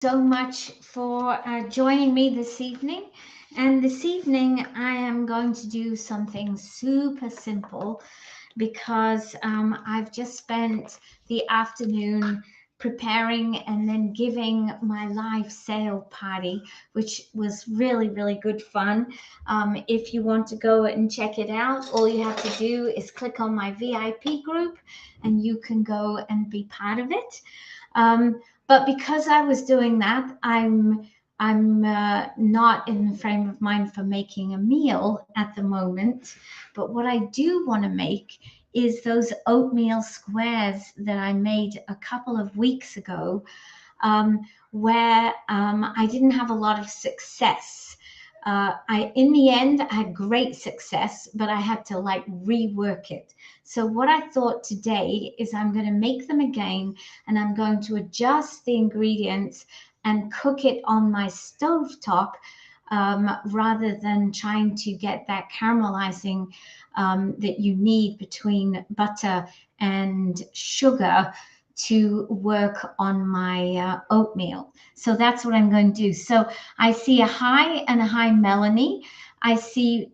So much for joining me this evening. And this evening, I am going to do something super simple because I've just spent the afternoon preparing and then giving my live sale party, which was really, really good fun. If you want to go and check it out, all you have to do is click on my VIP group and you can go and be part of it. But because I was doing that, I'm not in the frame of mind for making a meal at the moment. But what I do want to make is those oatmeal squares that I made a couple of weeks ago, where I didn't have a lot of success. In the end, I had great success, but I had to like rework it. So what I thought today is I'm going to make them again, and I'm going to adjust the ingredients and cook it on my stovetop, rather than trying to get that caramelizing that you need between butter and sugar to work on my oatmeal. So that's what I'm going to do. So I see a hi and a hi, Melanie. I see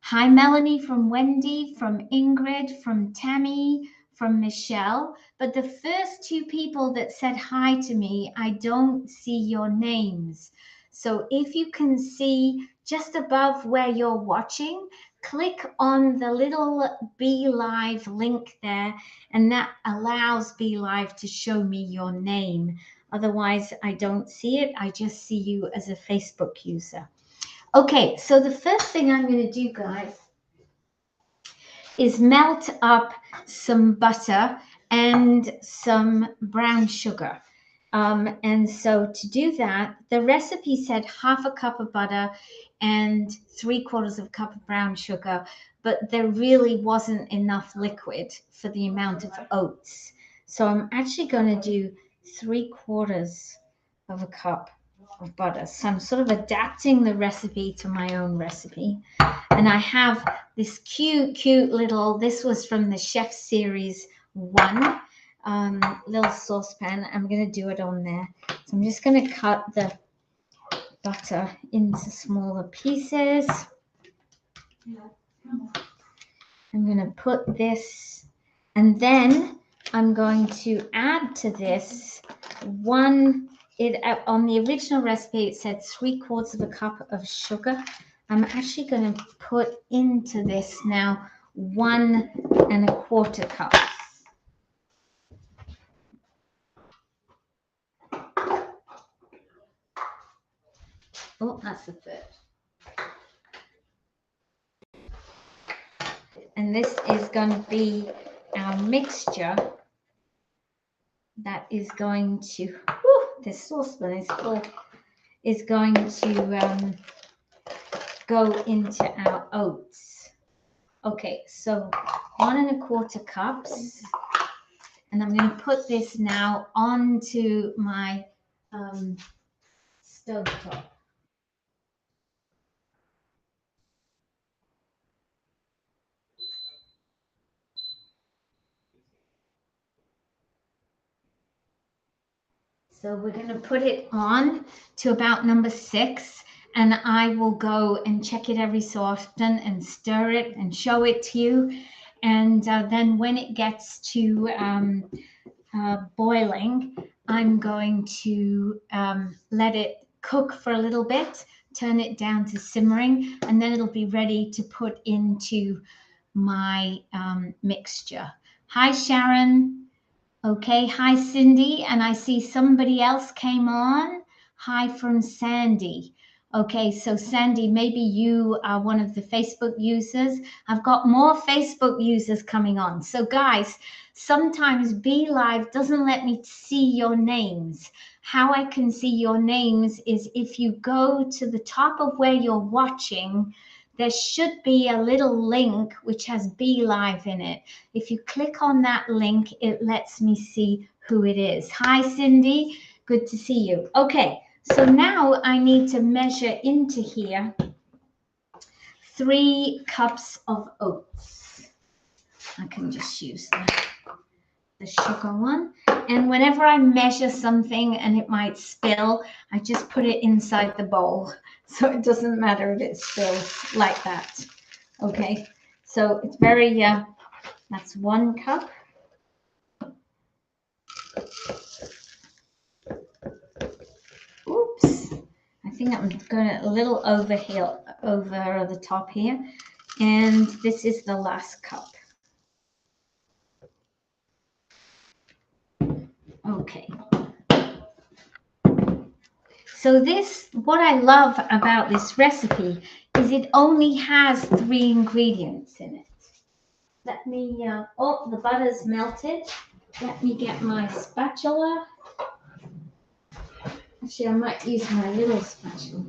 hi, Melanie, from Wendy, from Ingrid, from Tammy, from Michelle. But the first two people that said hi to me, I don't see your names. So if you can see just above where you're watching, click on the little Be Live link there, and that allows Be Live to show me your name. Otherwise, I don't see it. I just see you as a Facebook user. Okay, so the first thing I'm going to do, guys, is melt up some butter and some brown sugar. And so to do that, the recipe said half a cup of butter and 3/4 of a cup of brown sugar, but there really wasn't enough liquid for the amount of oats. So I'm actually going to do 3/4 of a cup of butter. So I'm sort of adapting the recipe to my own recipe. And I have this cute little, this was from the Chef Series 1, little saucepan. I'm going to do it on there. So I'm just going to cut the butter into smaller pieces. I'm going to put this, and then I'm going to add to this on the original recipe, it said 3/4 of a cup of sugar. I'm actually going to put into this now 1 1/4 cups. Oh, that's the third. And this is going to be our mixture that is going to, this saucepan is full, is going to go into our oats. Okay, so 1 1/4 cups. And I'm going to put this now onto my stovetop. So we're going to put it on to about number 6, and I will go and check it every so often and stir it and show it to you. And then when it gets to boiling, I'm going to let it cook for a little bit, turn it down to simmering, and then it'll be ready to put into my mixture. Hi, Sharon. Okay, hi, Cindy. And I see somebody else came on. Hi from Sandy. Okay, so Sandy, maybe you are one of the Facebook users. I've got more Facebook users coming on. So guys, sometimes Be Live doesn't let me see your names. How I can see your names is if you go to the top of where you're watching, there should be a little link which has Be Live in it. If you click on that link, it lets me see who it is. Hi, Cindy. Good to see you. Okay, so now I need to measure into here 3 cups of oats. I can just use the sugar one. And whenever I measure something and it might spill, I just put it inside the bowl. So it doesn't matter if it spills like that. Okay, so it's very, that's 1 cup. Oops, I think I'm going a little over here, over the top here. And this is the last cup. Okay. So this, what I love about this recipe is it only has 3 ingredients in it. Let me, oh, the butter's melted. Let me get my spatula. Actually, I might use my little spatula.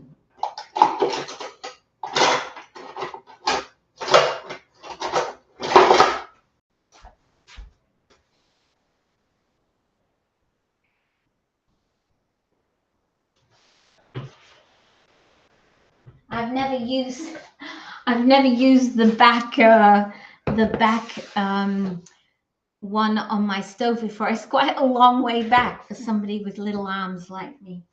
I've never used the back one on my stove before. It's quite a long way back for somebody with little arms like me.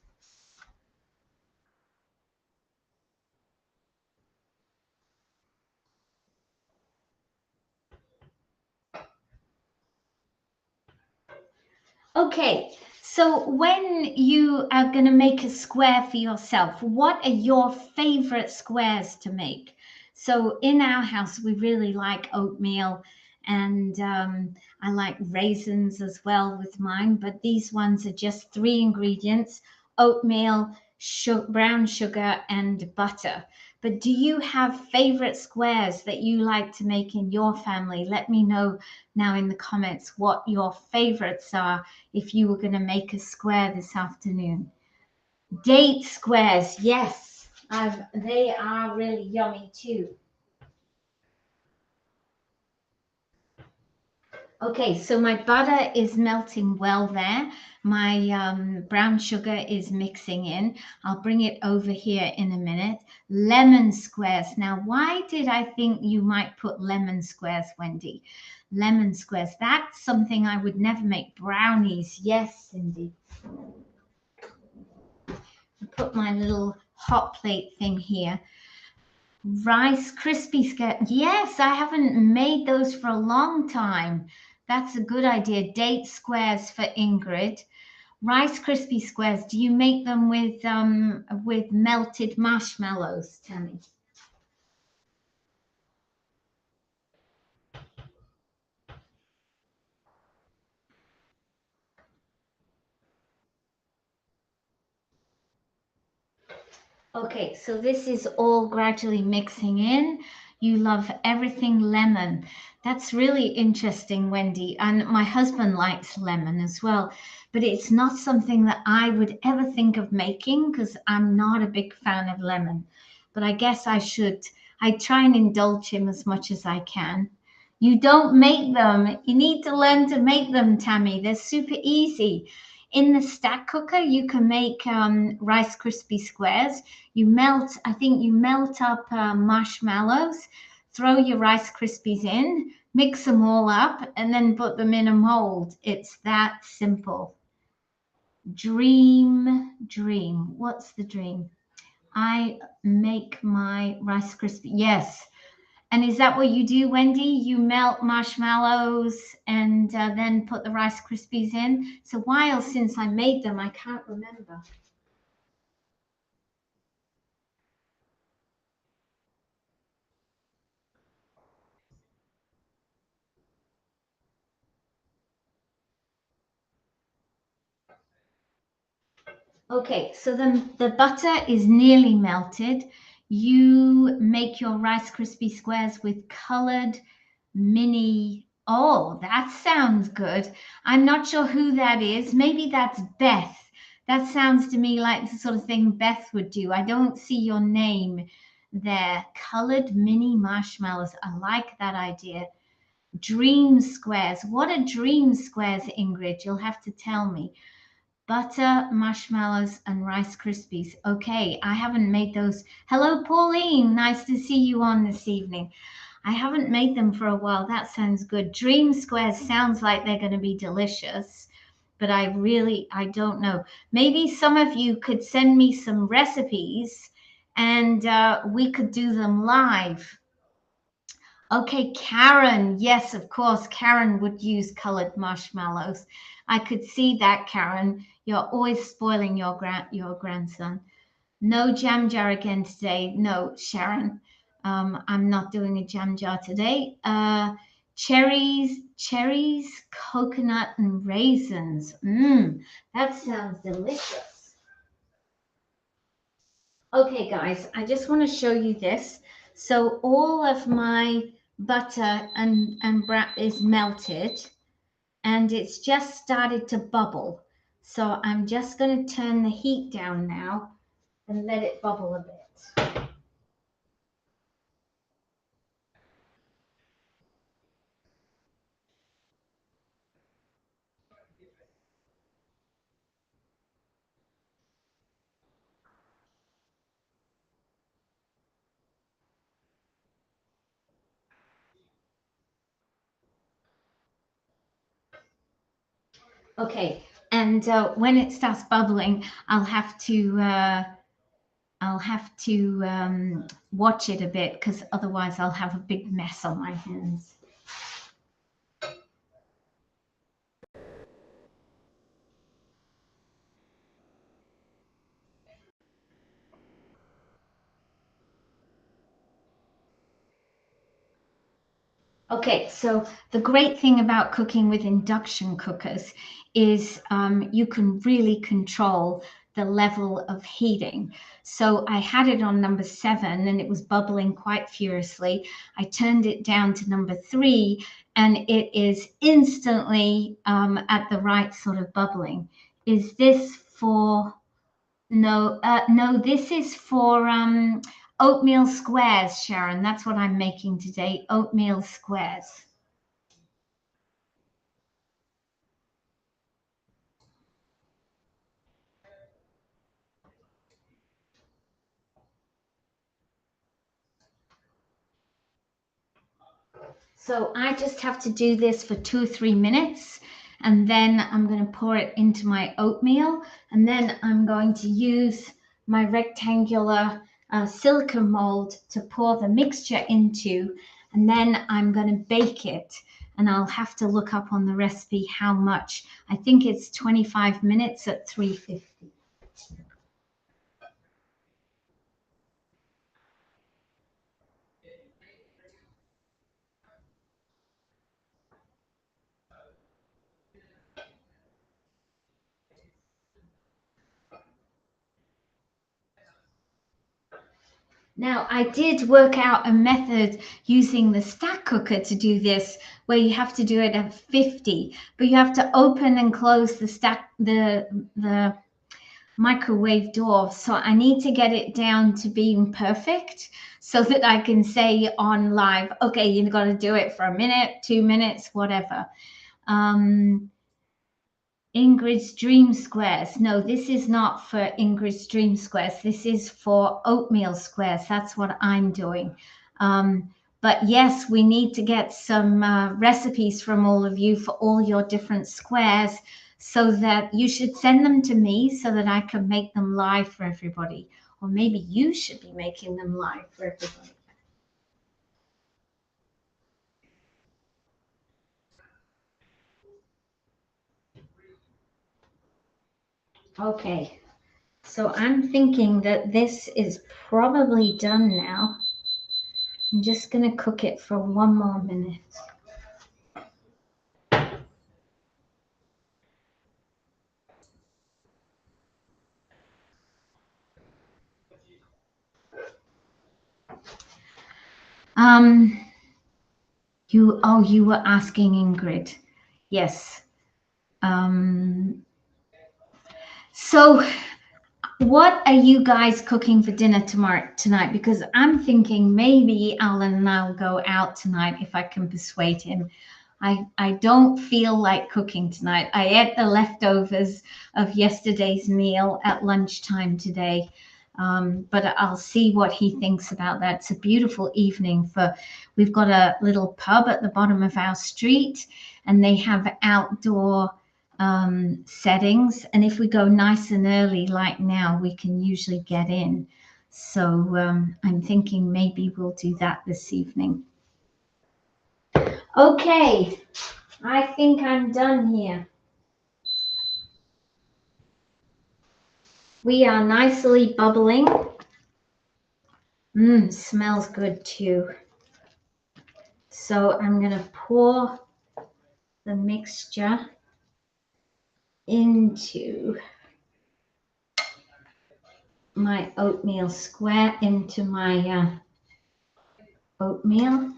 Okay, so when you are going to make a square for yourself, what are your favorite squares to make? So in our house, we really like oatmeal, and I like raisins as well with mine, but these ones are just 3 ingredients: oatmeal, brown sugar, and butter. But do you have favorite squares that you like to make in your family? Let me know now in the comments what your favorites are if you were going to make a square this afternoon. Date squares, yes, they are really yummy too. Okay, so my butter is melting well there. My brown sugar is mixing in. I'll bring it over here in a minute. Lemon squares. Now, why did I think you might put lemon squares, Wendy? Lemon squares. That's something I would never make. Brownies. Yes, Cindy. Put my little hot plate thing here. Rice Krispie squares. Yes, I haven't made those for a long time. That's a good idea. Date squares for Ingrid. Rice Krispie squares. Do you make them with melted marshmallows, Tammy? Okay, so this is all gradually mixing in. You love everything lemon. That's really interesting, Wendy. And my husband likes lemon as well, but it's not something that I would ever think of making because I'm not a big fan of lemon. But I guess I should. I try and indulge him as much as I can. You don't make them. You need to learn to make them, Tammy. They're super easy. In the stack cooker, you can make Rice Krispie squares. I think you melt up marshmallows, throw your Rice Krispies in, mix them all up, and then put them in a mold. It's that simple. Dream. What's the dream? I make my Rice Krispie. Yes. And is that what you do, Wendy? You melt marshmallows and then put the Rice Krispies in? It's a while since I made them. I can't remember. Okay, so then the butter is nearly melted. You make your Rice Krispie squares with colored mini. Oh, that sounds good. I'm not sure who that is. Maybe that's Beth. That sounds to me like the sort of thing Beth would do. I don't see your name there. Colored mini marshmallows. I like that idea. Dream squares. What are dream squares, Ingrid? You'll have to tell me. Butter, marshmallows, and Rice Krispies. Okay, I haven't made those. Hello, Pauline. Nice to see you on this evening. I haven't made them for a while. That sounds good. Dream squares sounds like they're going to be delicious, but I don't know. Maybe some of you could send me some recipes and we could do them live. Okay, Karen. Yes, of course. Karen would use colored marshmallows. I could see that, Karen. You're always spoiling your grandson. No jam jar again today. No, Sharon. I'm not doing a jam jar today. Cherries, coconut, and raisins. That sounds delicious. Okay, guys, I just want to show you this. So all of my butter and is melted, and it's just started to bubble. So I'm just going to turn the heat down now and let it bubble a bit. Okay, and when it starts bubbling, I'll have to watch it a bit because otherwise I'll have a big mess on my hands. Okay, so the great thing about cooking with induction cookers is you can really control the level of heating. So I had it on number 7 and it was bubbling quite furiously. I turned it down to number 3 and it is instantly at the right sort of bubbling. Is this for, no, no, this is for oatmeal squares, Sharon. That's what I'm making today, oatmeal squares. So I just have to do this for 2 or 3 minutes, and then I'm going to pour it into my oatmeal, and then I'm going to use my rectangular silicone mold to pour the mixture into, and then I'm going to bake it. And I'll have to look up on the recipe how much. I think it's 25 minutes at 350. Now, I did work out a method using the stack cooker to do this, where you have to do it at 50, but you have to open and close the microwave door. So I need to get it down to being perfect so that I can say on live, okay, you've got to do it for a minute, 2 minutes, whatever. Ingrid's Dream Squares. No, this is not for Ingrid's Dream Squares. This is for oatmeal squares. That's what I'm doing. But yes, we need to get some recipes from all of you for all your different squares, so that you should send them to me so that I can make them live for everybody. Or maybe you should be making them live for everybody. Okay, so I'm thinking that this is probably done now. I'm just going to cook it for 1 more minute. You were asking Ingrid. Yes. So what are you guys cooking for dinner tonight? Because I'm thinking maybe Alan and I'll go out tonight if I can persuade him. I don't feel like cooking tonight. I ate the leftovers of yesterday's meal at lunchtime today. But I'll see what he thinks about that. It's a beautiful evening we've got a little pub at the bottom of our street, and they have outdoor settings. And if we go nice and early, like now, we can usually get in. So I'm thinking maybe we'll do that this evening. Okay, I think I'm done here. We are nicely bubbling. Smells good too. So I'm going to pour the mixture into my oatmeal square, into my oatmeal.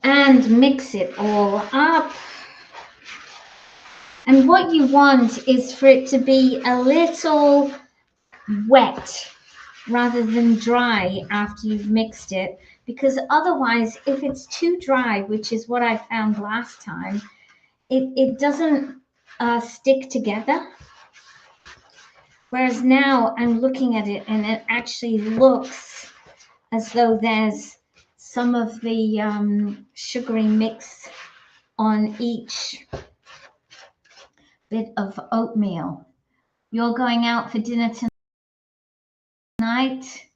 And mix it all up. And what you want is for it to be a little wet rather than dry after you've mixed it, because otherwise, if it's too dry, which is what I found last time, it doesn't stick together. Whereas now I'm looking at it and it actually looks as though there's some of the sugary mix on each bit of oatmeal. You're going out for dinner tonight?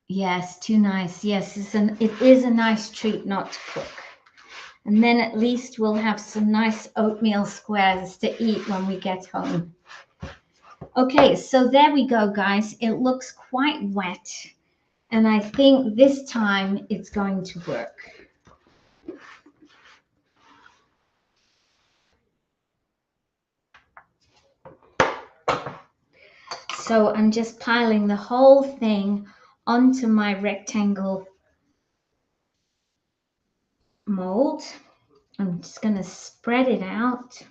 Yes, too nice. Yes, it is a nice treat not to cook. And then at least we'll have some nice oatmeal squares to eat when we get home. Okay, so there we go, guys. It looks quite wet. And I think this time it's going to work. So I'm just piling the whole thing onto my rectangle mold. I'm just going to spread it out.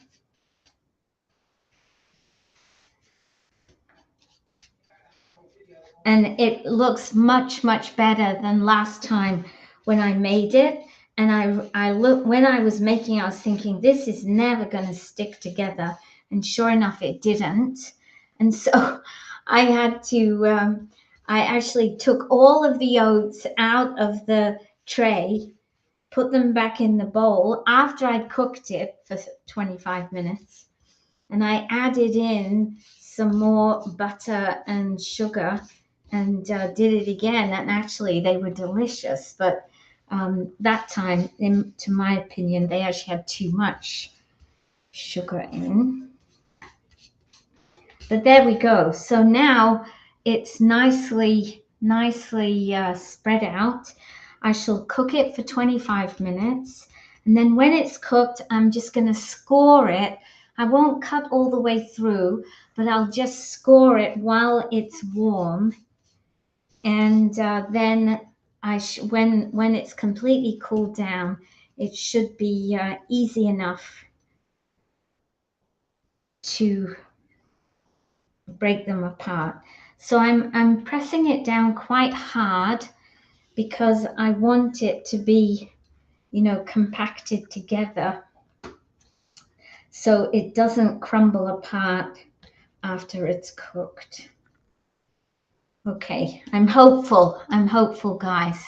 And it looks much, much better than last time when I made it. And I look, when I was making, I was thinking, this is never going to stick together. And sure enough, it didn't. And so I had to, I actually took all of the oats out of the tray, put them back in the bowl after I'd cooked it for 25 minutes. And I added in some more butter and sugar and did it again. And actually, they were delicious. But that time, to my opinion, they actually had too much sugar in. But there we go. So now it's nicely spread out. I shall cook it for 25 minutes. And then when it's cooked, I'm just going to score it. I won't cut all the way through, but I'll just score it while it's warm. And then when it's completely cooled down, it should be easy enough to break them apart. So I'm pressing it down quite hard because I want it to be, compacted together so it doesn't crumble apart after it's cooked. Okay, I'm hopeful, guys.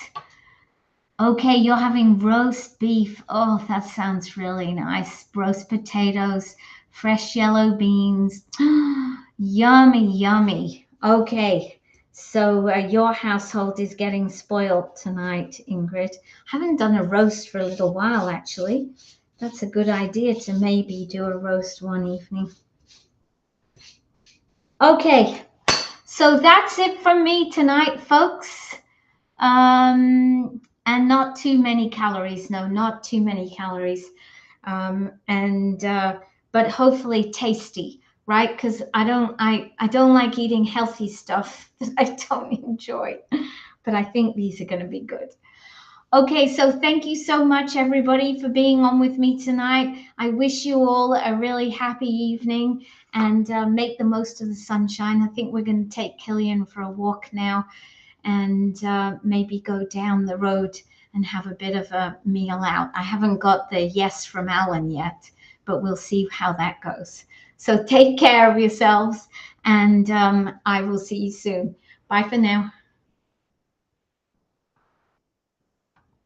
Okay, you're having roast beef. Oh, that sounds really nice. Roast potatoes, fresh yellow beans. Yummy, yummy. Okay, so your household is getting spoiled tonight, Ingrid. I haven't done a roast for a little while, actually. That's a good idea to maybe do a roast one evening. Okay, so that's it from me tonight, folks. And not too many calories. No, not too many calories. But hopefully tasty, right? Because I don't like eating healthy stuff that I don't enjoy. But I think these are going to be good. Okay, so thank you so much, everybody, for being on with me tonight. I wish you all a really happy evening and make the most of the sunshine. I think we're going to take Killian for a walk now and maybe go down the road and have a bit of a meal out. I haven't got the yes from Alan yet, but we'll see how that goes. So take care of yourselves, and I will see you soon. Bye for now.